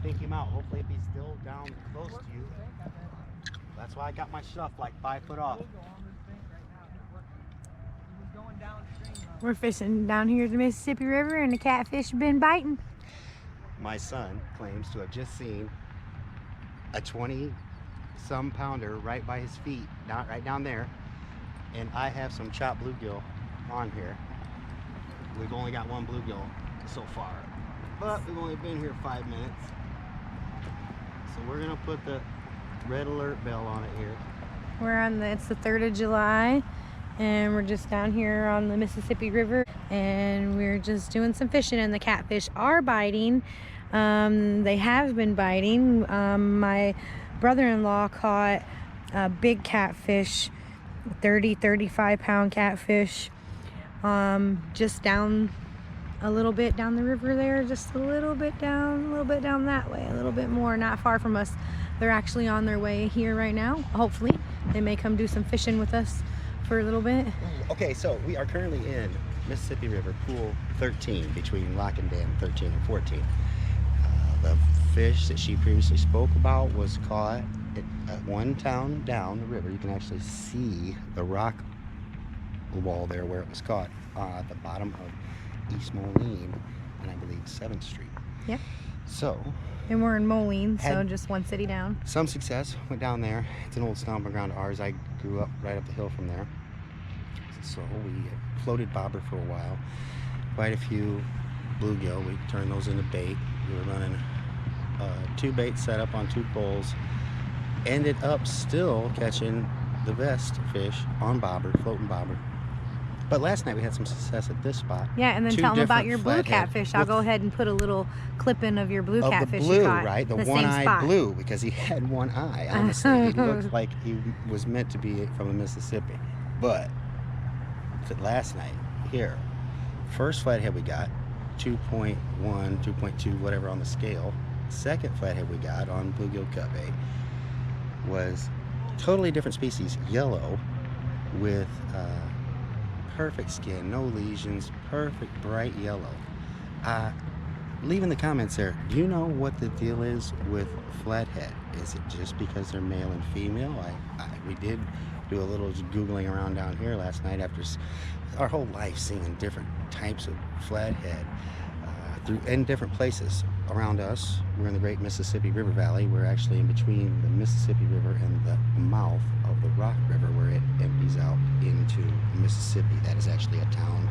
stink him out. Hopefully if he's still down close to you. That's why I got my stuff like 5 foot off. We're fishing down here at the Mississippi River and the catfish have been biting. My son claims to have just seen a 20-some pounder right by his feet, right down there. And I have some chopped bluegill on here. We've only got one bluegill so far, but we've only been here 5 minutes. So we're gonna put the red alert bell on it here. It's the 3rd of July and we're just down here on the Mississippi River and we're just doing some fishing and the catfish are biting. They have been biting. My brother-in-law caught a big catfish, 35 pound catfish, just down a little bit down the river there, just a little bit down that way, a little bit more, not far from us. They're actually on their way here right now. Hopefully they may come do some fishing with us for a little bit. Okay, so we are currently in Mississippi River Pool 13 between Lock and Dam 13 and 14. The fish that she previously spoke about was caught at one town down the river. You can actually see the rock wall there where it was caught at the bottom of East Moline and I believe 7th Street. Yep. So, and we're in Moline, so just one city down. Some success, went down there. It's an old stomping ground of ours. I grew up right up the hill from there. So we floated bobber for a while. Quite a few bluegill. We turned those into bait. We were running 2 baits set up on 2 poles. Ended up still catching the best fish on bobber, floating bobber. But last night we had some success at this spot. Yeah, and then tell them about your blue catfish. I'll go ahead and put a little clip in of your blue catfish. The blue, you caught, right? The one-eyed blue, because he had one eye. Honestly, he looked like he was meant to be from the Mississippi. But last night, here, first flathead we got, 2.1, 2.2, whatever on the scale. Second flathead we got on bluegill cut bait was totally different species, yellow, with perfect skin, no lesions, perfect bright yellow. Leave in the comments there, do you know what the deal is with flathead? Is it just because they're male and female? We did do a little Googling around down here last night after our whole life seeing different types of flathead in different places around us. We're in the great Mississippi River Valley. We're actually in between the Mississippi River and the mouth of the Rock River where it empties out into Mississippi. That is actually a town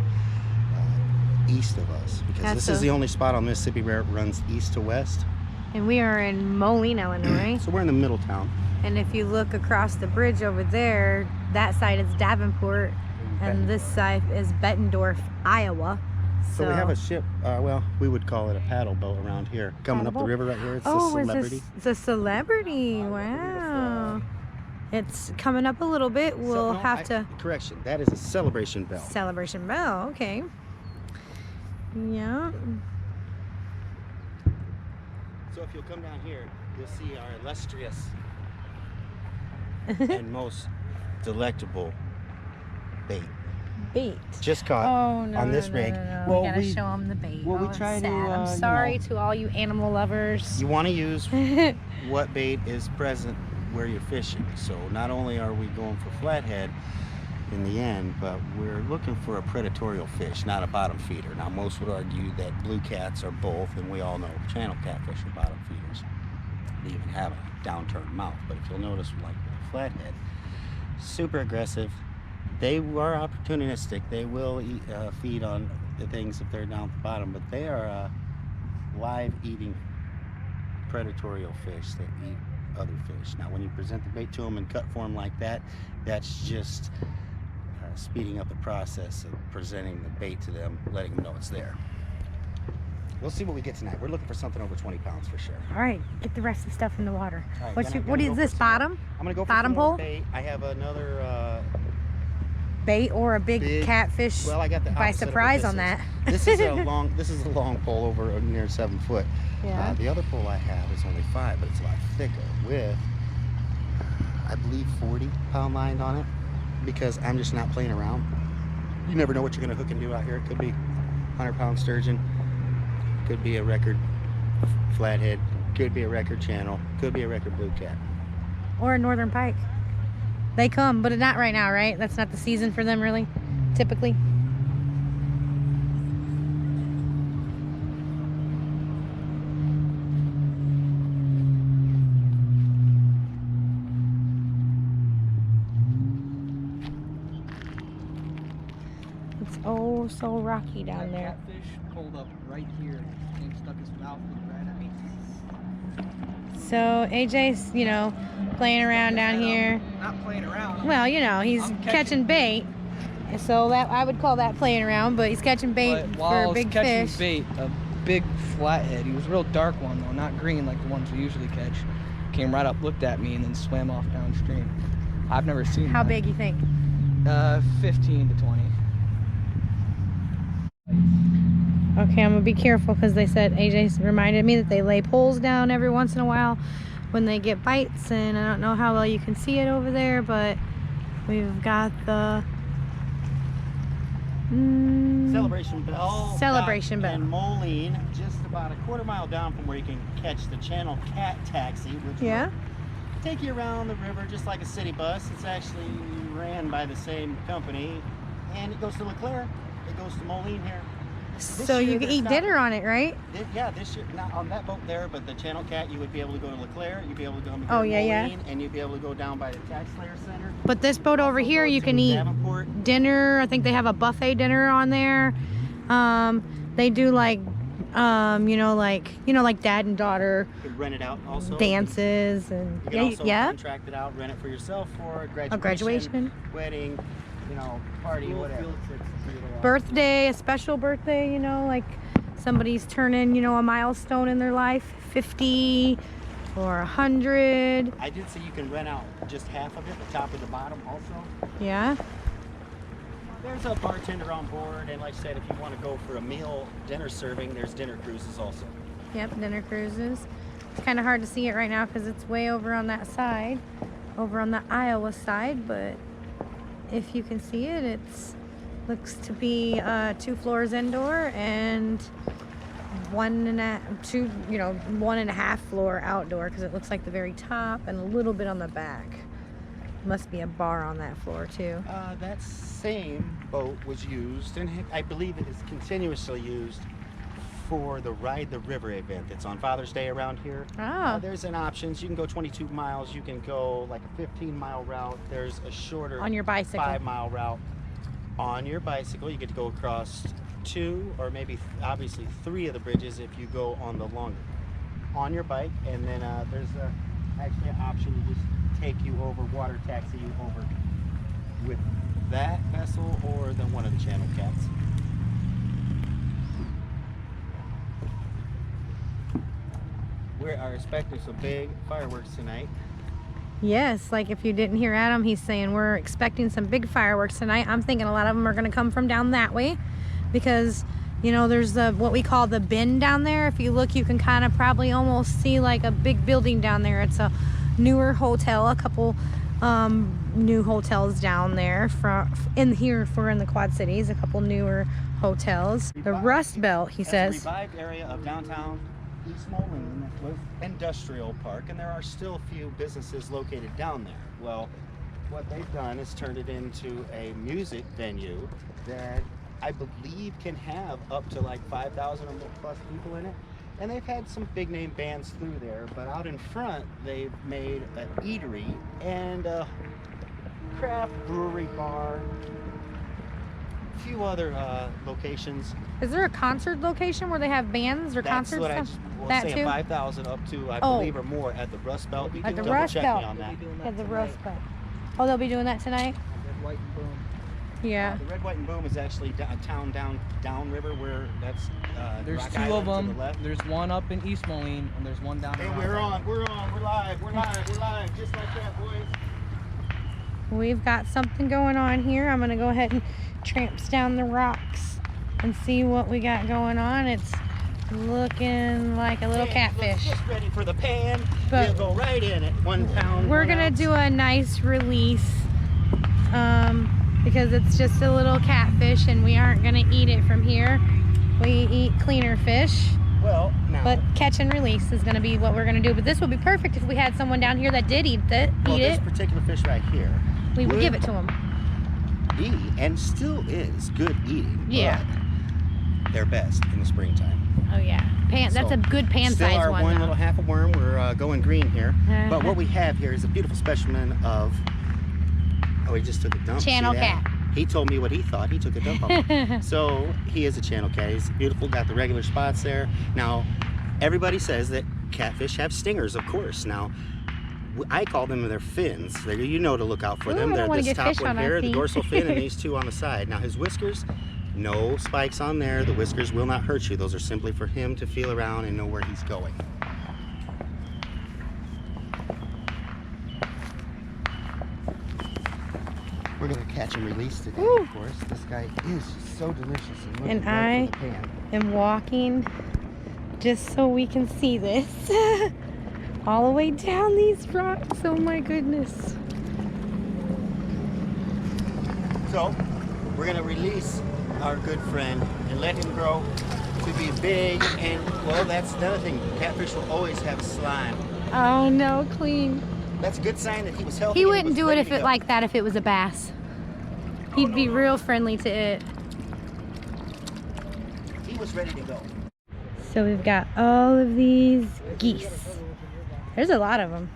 east of us, because this is the only spot on Mississippi where it runs east to west. And we are in Moline, Illinois. So we're in the middle town. And if you look across the bridge over there, that side is Davenport, and this side is Bettendorf, Iowa. So we have a ship, well, we would call it a paddle boat around here, coming up the river right here. It's a Celebrity. It's a Celebrity, wow. It's coming up a little bit. We'll have to... Correction, that is a Celebration Bell. Celebration Bell, okay. Yeah. So if you'll come down here, you'll see our illustrious and most delectable bait. Just caught on this rig. Well, we gotta show them the bait. Well, we try to. I'm sorry to all you animal lovers. You want to use what bait is present where you're fishing. So not only are we going for flathead in the end, but we're looking for a predatory fish, not a bottom feeder. Now, most would argue that blue cats are both, and we all know channel catfish are bottom feeders. They even have a downturned mouth. But if you'll notice, like with flathead, super aggressive. They are opportunistic. They will eat, feed on the things if they're down at the bottom, but they are live eating predatory fish that eat other fish. Now, when you present the bait to them in cut form like that, that's just speeding up the process of presenting the bait to them, letting them know it's there. We'll see what we get tonight. We're looking for something over 20 pounds for sure. All right, get the rest of the stuff in the water. Right, what is this, bottom? I'm going to go for bottom pole? Bait. I have another... bait or a big catfish. Well, I got the by surprise on that. This is a long pole over near 7 foot. Yeah. The other pole I have is only 5, but it's a lot thicker with, I believe, 40-pound line on it, because I'm just not playing around. You never know what you're going to hook and do out here. It could be 100-pound sturgeon, could be a record flathead, Could be a record channel. Could be a record blue cat. Or a northern pike. They come, but not right now, right? That's not the season for them, really, typically. It's oh so rocky down there. Catfish pulled up right here and stuck his mouth right at me. So AJ's, you know, playing around down here. Not playing around. Well, you know, he's catching bait. So that I would call that playing around, but he's catching bait But while for I a was big catching fish. bait, a big flathead. He was a real dark one though, not green like the ones we usually catch. Came right up, looked at me, and then swam off downstream. I've never seen How that. big you think? 15 to 20. Okay, I'm gonna be careful because they said AJ reminded me that they lay poles down every once in a while when they get bites, and I don't know how well you can see it over there, but we've got the Celebration Bell. Celebration Bell. And Moline, just about a quarter-mile down from where you can catch the Channel Cat Taxi, which Yeah. will take you around the river just like a city bus. It's actually ran by the same company, and it goes to LeClaire. It goes to Moline here. So year you can they're eat dinner on it, right? Yeah, this year, not on that boat there, but the Channel Cat, you would be able to go to LeClaire, you'd be able to go to Oh, yeah, yeah. Moline, and you'd be able to go down by the Tax Slayer Center. But this boat over Also here, go you to can eat Davenport. dinner. I think they have a buffet dinner on there. They do like, like dad and daughter You could rent it out also. dances and You can also yeah, contract it out, rent it for yourself for a graduation, a graduation, wedding, party, whatever. birthday, a special birthday. You know, like somebody's turning, a milestone in their life, 50 or 100. I did say you can rent out just half of it, the top and the bottom also. Yeah. There's a bartender on board, and like I said, if you want to go for a meal, dinner serving, there's dinner cruises also. Yep, dinner cruises. It's kind of hard to see it right now because it's way over on that side, over on the Iowa side, but if you can see it, it's looks to be 2 floors indoor and 1.5 floor outdoor, because it looks like the very top and a little bit on the back. Must be a bar on that floor too. That same boat was used, and I believe it is continuously used for the Ride the River event that's on Father's Day around here. Oh. There's an options. You can go 22 miles. You can go like a 15-mile route. There's a shorter On your bicycle. 5-mile route. On your bicycle, you get to go across 2 or maybe obviously 3 of the bridges if you go on the longer. On your bike, and then there's actually an option to just take you over, water taxi you over with that vessel or then one of the Channel Cats. We are expecting some big fireworks tonight. Yes, like if you didn't hear Adam, he's saying we're expecting some big fireworks tonight. I'm thinking a lot of them are going to come from down that way because, there's what we call the bend down there. If you look, you can kind of probably almost see like a big building down there. It's a newer hotel, a couple new hotels down there in the Quad Cities, a couple newer hotels. The Rust Belt, he says. It's a revived area of downtown East Moline with industrial park, and there are still a few businesses located down there. Well, what they've done is turned it into a music venue that I believe can have up to like 5,000 or more plus people in it. And they've had some big name bands through there, but out in front they've made an eatery and a craft brewery bar, a few other locations. Is there a concert location where they have bands or That's concerts? what I stuff? was That saying, too? 5,000 up to, I Oh. believe, or more at the Rust Belt. You At can the double Rust check Belt. me on that. Yeah, the Rust Belt. Oh, they'll be doing that tonight? Red, white, and boom. Yeah. The Red, White, and Boom is actually a town downriver where that's There's Rock 2 Island of to them. the left. There's one up in East Moline, and there's one down Hey, in we're Rock on, we're live, just like that, boys. We've got something going on here. I'm going to go ahead and tramps down the rocks and see what we got going on. It's looking like a little catfish. Just ready for the pan. But we'll go right in it. 1 pound. We're 1 going ounce. to do a nice release because it's just a little catfish and we aren't going to eat it from here. We eat cleaner fish. Well, now But catch and release is going to be what we're going to do. But this would be perfect if we had someone down here that did eat it. Well, this particular fish right here, We would give it to them. eat, and still is good eating. Yeah. But they're best in the springtime. Oh yeah, that's So, a good pan still size our one. one though. little half a worm. We're going green here. But what we have here is a beautiful specimen of. Oh, he just took a dump. Channel See that? cat. He told me what he thought. He took a dump on me. So he is a channel cat. He's beautiful. Got the regular spots there. Now, everybody says that catfish have stingers, of course. Now, I call them their fins. You know to look out for them. I don't They're wanna this get top fish one on our here, the feet. dorsal fin, and these two on the side. Now, his whiskers, no spikes on there. The whiskers will not hurt you. Those are simply for him to feel around and know where he's going. We're gonna catch and release today, Woo. of course. This guy is just so delicious. And, And right for the pan. I'm walking just so we can see this. All the way down these rocks. Oh my goodness. So, we're gonna release our good friend and let him grow to be big. And well, that's another thing. Catfish will always have slime. Oh no, clean. That's a good sign that he was healthy. He and wouldn't was do it ready if to it go. like that if it was a bass. He'd be real friendly to it. He was ready to go. So we've got all of these geese. There's a lot of them.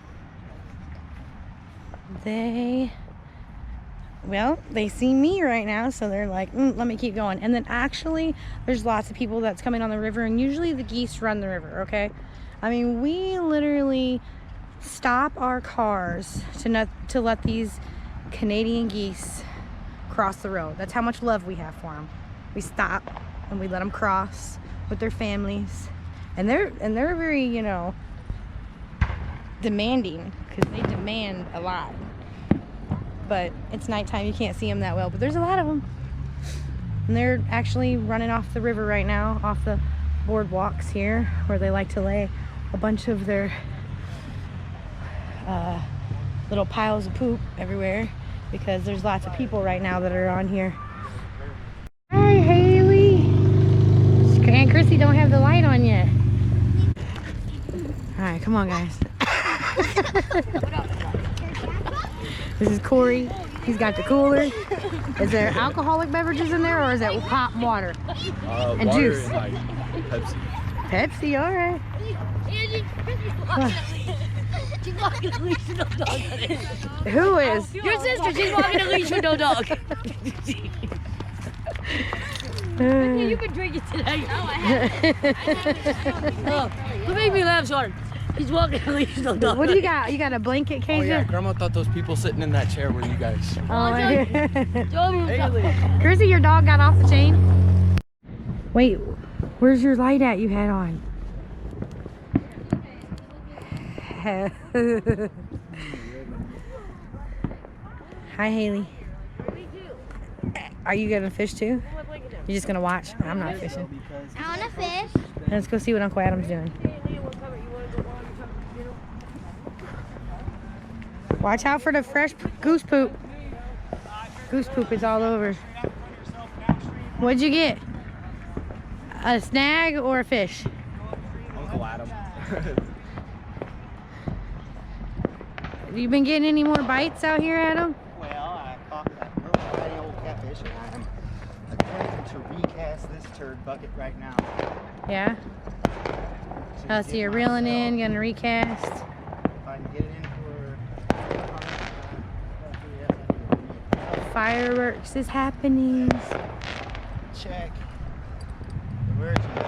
They see me right now, so they're like, let me keep going. And then actually, there's lots of people that's coming on the river, and usually the geese run the river, okay? I mean, we literally stop our cars to let these Canadian geese cross the road. That's how much love we have for them. We stop and we let them cross with their families, and they're very, you know, demanding, because they demand a lot. But it's nighttime, you can't see them that well, but there's a lot of them, and they're actually running off the river right now, off the boardwalks here, where they like to lay a bunch of their little piles of poop everywhere, because there's lots of people right now that are on here. Hi, Haley. And Chrissy don't have the light on yet. All right, come on, guys. This is Corey. He's got the cooler. Is there alcoholic beverages in there, or is that hot water and water juice? and, like, Pepsi. Pepsi, all right. She's walking a leash with no dog on it. Who is? Your sister, she's walking a leash with no dog. You've been drinking tonight. No, I haven't. Oh, you make me laugh, Sean. He's walking a leash with no dog. What do you got? You got a blanket, Oh Keisha? yeah, Grandma thought those people sitting in that chair were you guys. Oh, Haley. Chrissy, your dog got off the chain? Wait, where's your light at you had on? Hi, Haley. Are you gonna fish too? You're just gonna watch? I'm not fishing. I want to fish. Let's go see what Uncle Adam's doing. Watch out for the fresh goose poop. Goose poop is all over. What'd you get? A snag or a fish? Uncle Adam. Have you been getting any more bites out here, Adam? Well, I caught that little tiny old catfish, and I am attempting to recast this turd bucket right now. Yeah? Oh, so you're reeling in, gonna recast. If I can get it in for Fireworks is happening. check. Where is he?